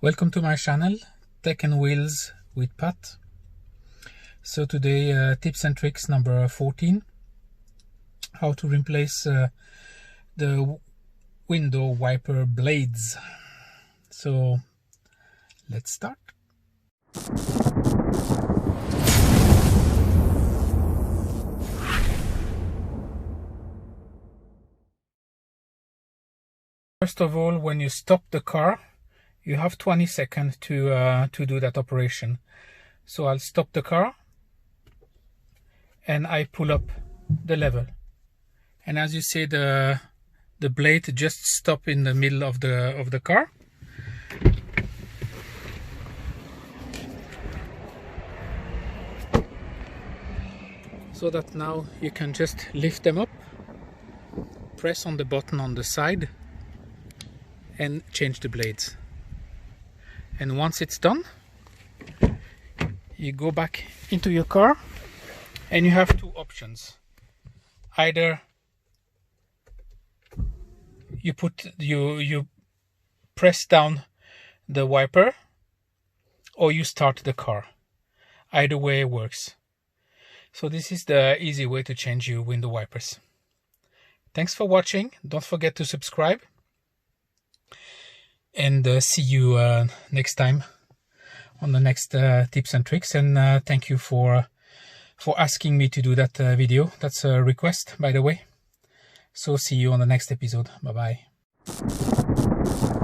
Welcome to my channel, Tech and Wheels with Pat. So today tips and tricks number 14, how to replace the window wiper blades. So let's start. First of all, when you stop the car, you have 20 seconds to do that operation. So I'll stop the car and I pull up the lever. And as you see, the blade just stop in the middle of the car. So that now you can just lift them up, press on the button on the side and change the blades. And once it's done, you go back into your car and you have two options. Either you press down the wiper or you start the car. Either way works. So this is the easy way to change your window wipers. Thanks for watching. Don't forget to subscribe. And see you next time on the next tips and tricks. And thank you for asking me to do that video. That's a request, by the way. So see you on the next episode. Bye bye.